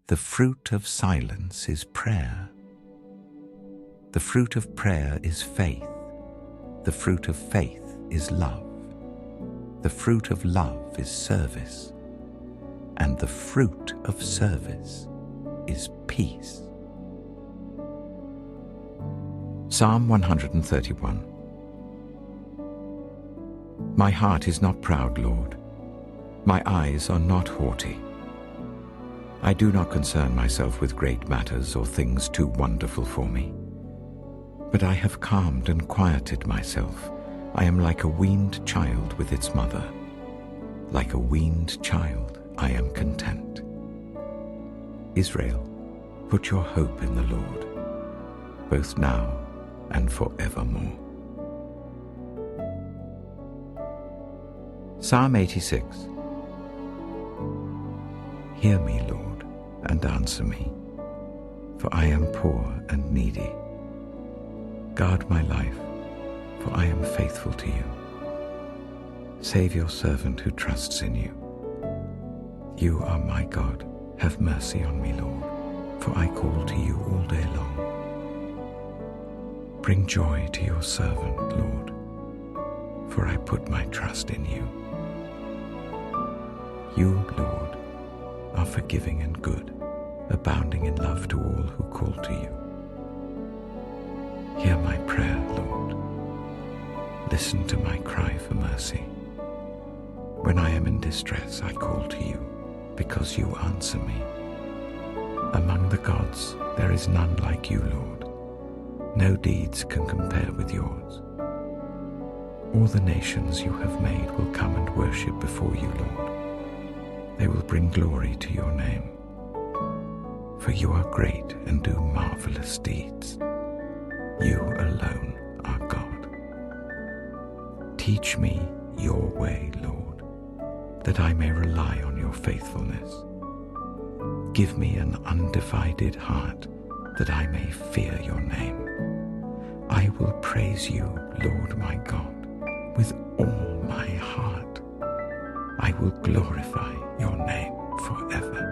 The fruit of silence is prayer. The fruit of prayer is faith. The fruit of faith is love. The fruit of love is service. And the fruit of service is peace. Psalm 131. My heart is not proud, Lord. My eyes are not haughty. I do not concern myself with great matters or things too wonderful for me. But I have calmed and quieted myself. I am like a weaned child with its mother. Like a weaned child, I am content. Israel, put your hope in the Lord, both now and forevermore. Psalm 86. Hear me, Lord, and answer me, for I am poor and needy. Guard my life, for I am faithful to you. Save your servant who trusts in you. You are my God. Have mercy on me, Lord, for I call to you all day long. Bring joy to your servant, Lord, for I put my trust in you. You, Lord, are forgiving and good, abounding in love to all who call to you. Hear my prayer, Lord. Listen to my cry for mercy. When I am in distress, I call to you, because you answer me. Among the gods, there is none like you, Lord. No deeds can compare with yours. All the nations you have made will come and worship before you, Lord. They will bring glory to your name. For you are great and do marvelous deeds. You alone are God. Teach me your way, Lord, that I may rely on your faithfulness. Give me an undivided heart, that I may fear your name. I will praise you, Lord my God, with all my heart. I will glorify your name forever.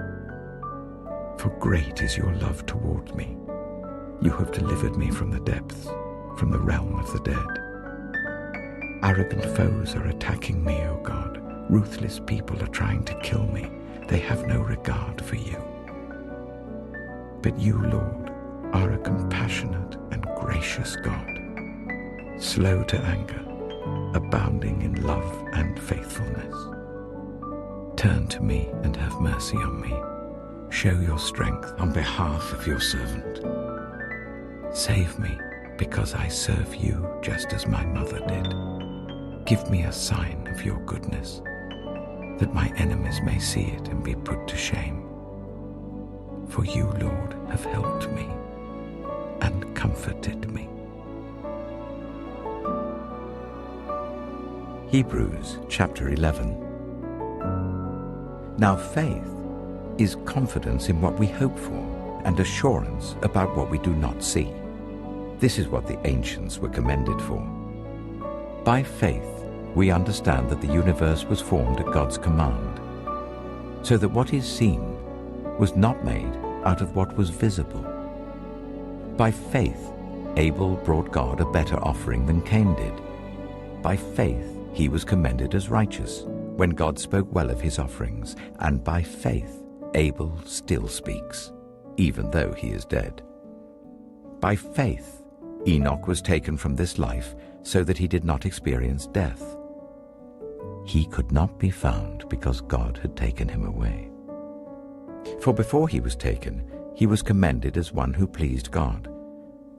For great is your love toward me. You have delivered me from the depths, from the realm of the dead. Arrogant foes are attacking me, O God. Ruthless people are trying to kill me. They have no regard for you. But you, Lord, are a compassionate and gracious God, slow to anger, abounding in love and faithfulness. Turn to me and have mercy on me. Show your strength on behalf of your servant. Save me, because I serve you just as my mother did. Give me a sign of your goodness, that my enemies may see it and be put to shame. For you, Lord, have helped me and comforted me. Hebrews chapter 11. Now faith is confidence in what we hope for and assurance about what we do not see. This is what the ancients were commended for. By faith, we understand that the universe was formed at God's command, so that what is seen was not made out of what was visible. By faith, Abel brought God a better offering than Cain did. By faith, he was commended as righteous when God spoke well of his offerings, and by faith, Abel still speaks, even though he is dead. By faith, Enoch was taken from this life so that he did not experience death. He could not be found because God had taken him away. For before he was taken, he was commended as one who pleased God.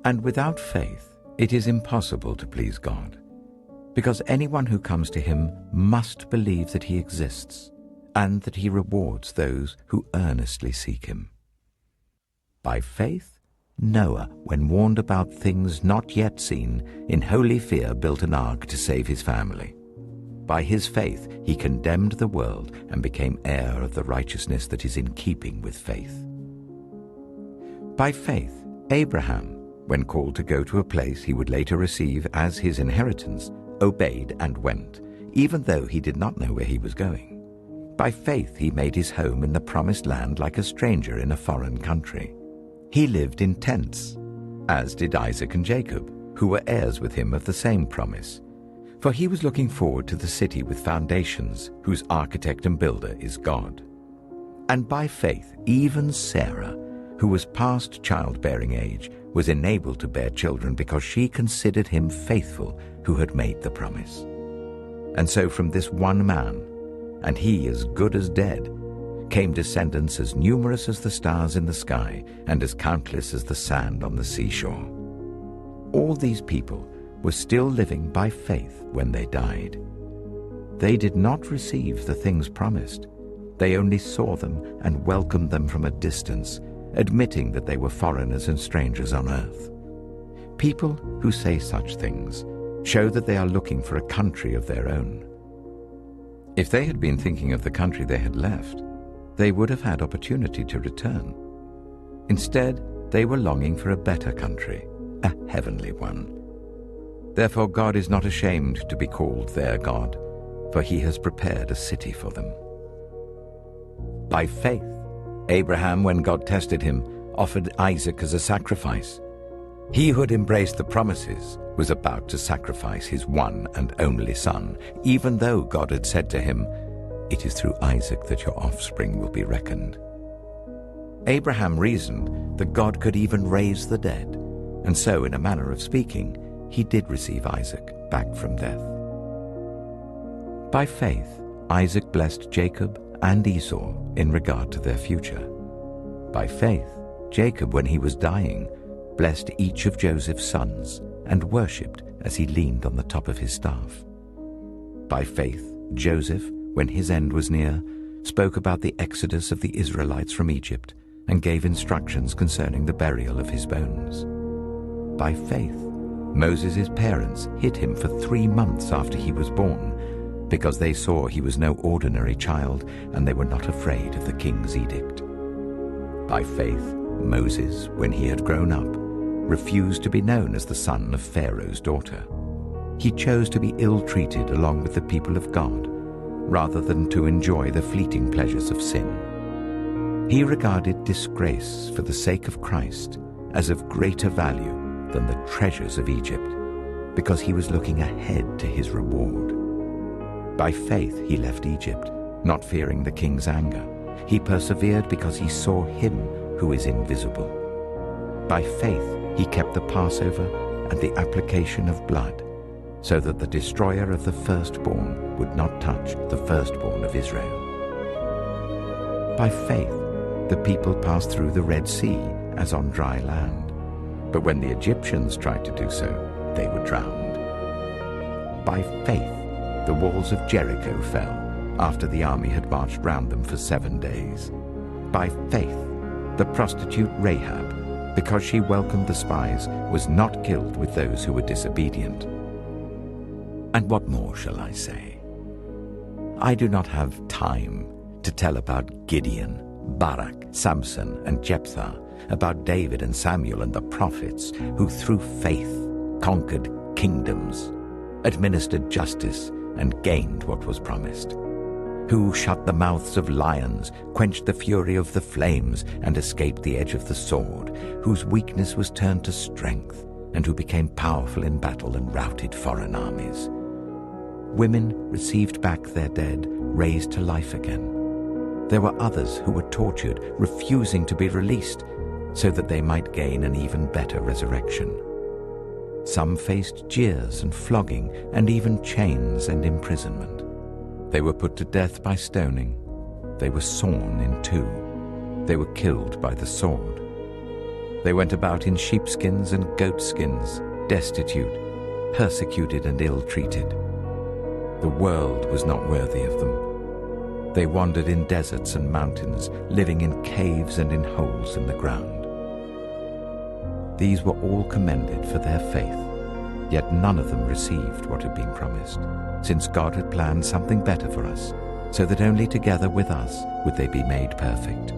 And without faith, it is impossible to please God, because anyone who comes to him must believe that he exists, and that he rewards those who earnestly seek him. By faith, Noah, when warned about things not yet seen, in holy fear built an ark to save his family. By his faith he condemned the world and became heir of the righteousness that is in keeping with faith. By faith, Abraham, when called to go to a place he would later receive as his inheritance, obeyed and went, even though he did not know where he was going. By faith he made his home in the promised land like a stranger in a foreign country. He lived in tents, as did Isaac and Jacob, who were heirs with him of the same promise. For he was looking forward to the city with foundations, whose architect and builder is God. And by faith even Sarah, who was past childbearing age, was enabled to bear children because she considered him faithful who had made the promise. And so from this one man, and he as good as dead, came descendants as numerous as the stars in the sky and as countless as the sand on the seashore. All these people were still living by faith when they died. They did not receive the things promised. They only saw them and welcomed them from a distance, admitting that they were foreigners and strangers on earth. People who say such things show that they are looking for a country of their own. If they had been thinking of the country they had left, they would have had opportunity to return. Instead, they were longing for a better country, a heavenly one. Therefore God is not ashamed to be called their God, for he has prepared a city for them. By faith, Abraham, when God tested him, offered Isaac as a sacrifice. He who had embraced the promises was about to sacrifice his one and only son, even though God had said to him, "It is through Isaac that your offspring will be reckoned." Abraham reasoned that God could even raise the dead, and so, in a manner of speaking, he did receive Isaac back from death. By faith, Isaac blessed Jacob and Esau in regard to their future. By faith, Jacob, when he was dying, blessed each of Joseph's sons and worshipped as he leaned on the top of his staff. By faith, Joseph, when his end was near, spoke about the exodus of the Israelites from Egypt and gave instructions concerning the burial of his bones. By faith, Moses' parents hid him for 3 months after he was born, because they saw he was no ordinary child and they were not afraid of the king's edict. By faith, Moses, when he had grown up, refused to be known as the son of Pharaoh's daughter. He chose to be ill-treated along with the people of God, rather than to enjoy the fleeting pleasures of sin. He regarded disgrace for the sake of Christ as of greater value than the treasures of Egypt, because he was looking ahead to his reward. By faith he left Egypt, not fearing the king's anger. He persevered because he saw him who is invisible. By faith he kept the Passover and the application of blood, so that the destroyer of the firstborn would not touch the firstborn of Israel. By faith the people passed through the Red Sea as on dry land, but when the Egyptians tried to do so, they were drowned. By faith the walls of Jericho fell after the army had marched round them for 7 days. By faith the prostitute Rahab, because she welcomed the spies, was not killed with those who were disobedient. And what more shall I say? I do not have time to tell about Gideon, Barak, Samson, and Jephthah, about David and Samuel and the prophets, who through faith conquered kingdoms, administered justice, and gained what was promised, who shut the mouths of lions, quenched the fury of the flames, and escaped the edge of the sword, whose weakness was turned to strength, and who became powerful in battle and routed foreign armies. Women received back their dead, raised to life again. There were others who were tortured, refusing to be released, so that they might gain an even better resurrection. Some faced jeers and flogging, and even chains and imprisonment. They were put to death by stoning. They were sawn in two. They were killed by the sword. They went about in sheepskins and goatskins, destitute, persecuted and ill-treated. The world was not worthy of them. They wandered in deserts and mountains, living in caves and in holes in the ground. These were all commended for their faith, yet none of them received what had been promised, since God had planned something better for us, so that only together with us would they be made perfect.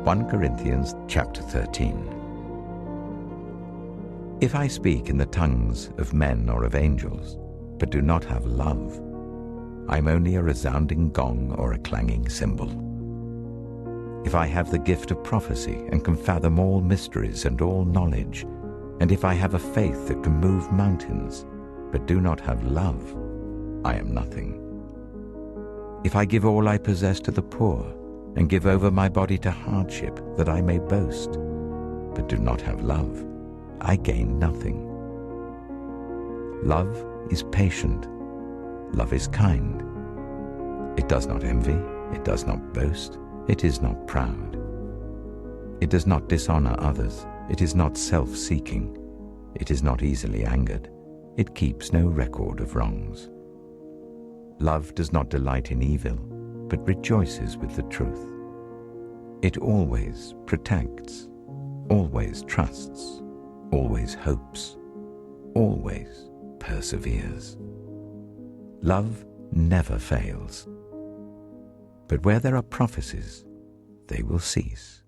1 Corinthians chapter 13. If I speak in the tongues of men or of angels, but do not have love, I'm only a resounding gong or a clanging cymbal. If I have the gift of prophecy and can fathom all mysteries and all knowledge, and if I have a faith that can move mountains, but do not have love, I am nothing. If I give all I possess to the poor, and give over my body to hardship that I may boast, but do not have love, I gain nothing. Love is patient. Love is kind. It does not envy. It does not boast. It is not proud. It does not dishonor others. It is not self-seeking. It is not easily angered. It keeps no record of wrongs. Love does not delight in evil, but rejoices with the truth. It always protects, always trusts, always hopes, always perseveres. Love never fails. But where there are prophecies, they will cease.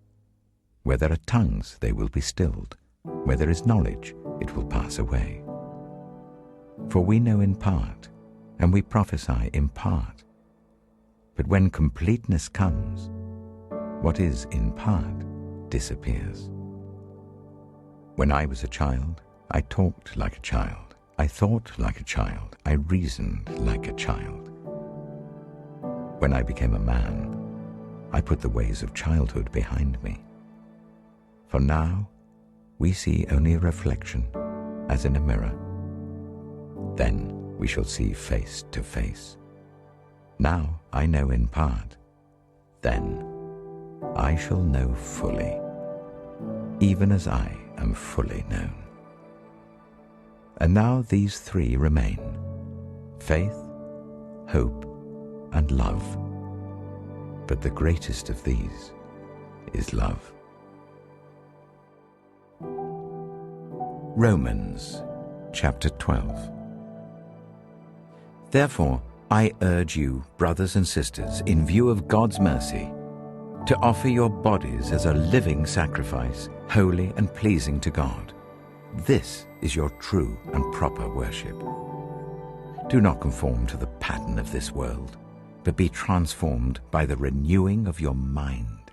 Where there are tongues, they will be stilled. Where there is knowledge, it will pass away. For we know in part, and we prophesy in part. But when completeness comes, what is in part disappears. When I was a child, I talked like a child. I thought like a child. I reasoned like a child. When I became a man, I put the ways of childhood behind me. For now, we see only a reflection, as in a mirror. Then we shall see face to face. Now I know in part. Then I shall know fully, even as I am fully known. And now these three remain: faith, hope, and love. But the greatest of these is love. Romans chapter 12. Therefore, I urge you, brothers and sisters, in view of God's mercy, to offer your bodies as a living sacrifice, holy and pleasing to God. This is your true and proper worship. Do not conform to the pattern of this world, but be transformed by the renewing of your mind.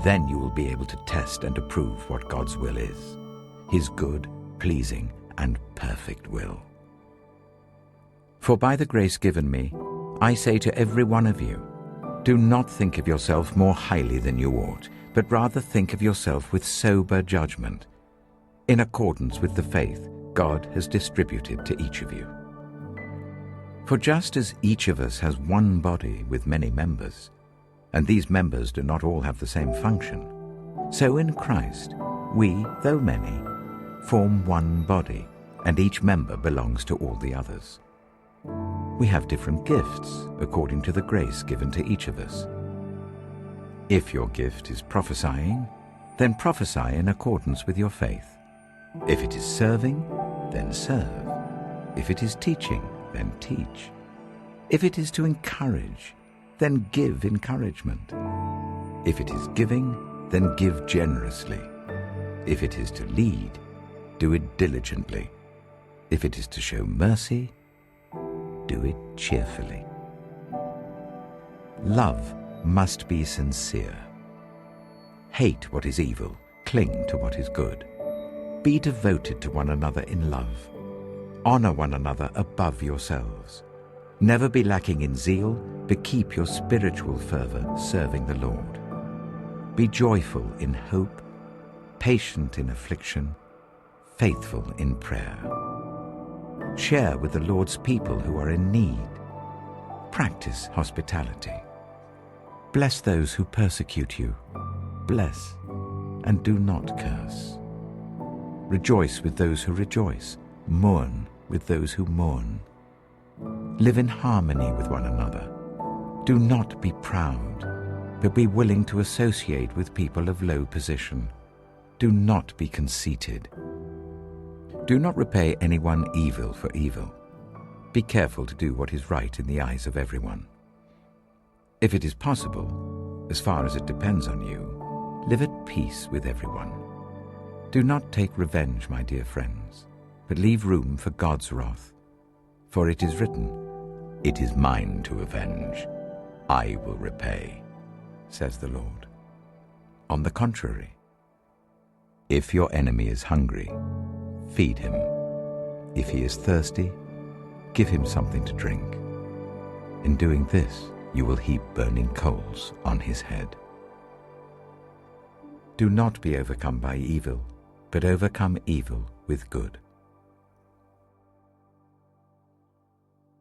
Then you will be able to test and approve what God's will is, His good, pleasing, and perfect will. For by the grace given me, I say to every one of you, do not think of yourself more highly than you ought, but rather think of yourself with sober judgment, in accordance with the faith God has distributed to each of you. For just as each of us has one body with many members, and these members do not all have the same function, so in Christ we, though many, form one body, and each member belongs to all the others. We have different gifts according to the grace given to each of us. If your gift is prophesying, then prophesy in accordance with your faith. If it is serving, then serve. If it is teaching, then teach. If it is to encourage, then give encouragement. If it is giving, then give generously. If it is to lead, do it diligently. If it is to show mercy, do it cheerfully. Love must be sincere. Hate what is evil, cling to what is good. Be devoted to one another in love. Honor one another above yourselves. Never be lacking in zeal, but keep your spiritual fervor serving the Lord. Be joyful in hope, patient in affliction, faithful in prayer. Share with the Lord's people who are in need. Practice hospitality. Bless those who persecute you. Bless and do not curse. Rejoice with those who rejoice. Mourn with those who mourn. Live in harmony with one another. Do not be proud, but be willing to associate with people of low position. Do not be conceited. Do not repay anyone evil for evil. Be careful to do what is right in the eyes of everyone. If it is possible, as far as it depends on you, live at peace with everyone. Do not take revenge, my dear friends, but leave room for God's wrath. For it is written, "It is mine to avenge. I will repay," says the Lord. On the contrary, if your enemy is hungry, feed him. If he is thirsty, give him something to drink. In doing this, you will heap burning coals on his head. Do not be overcome by evil, but overcome evil with good.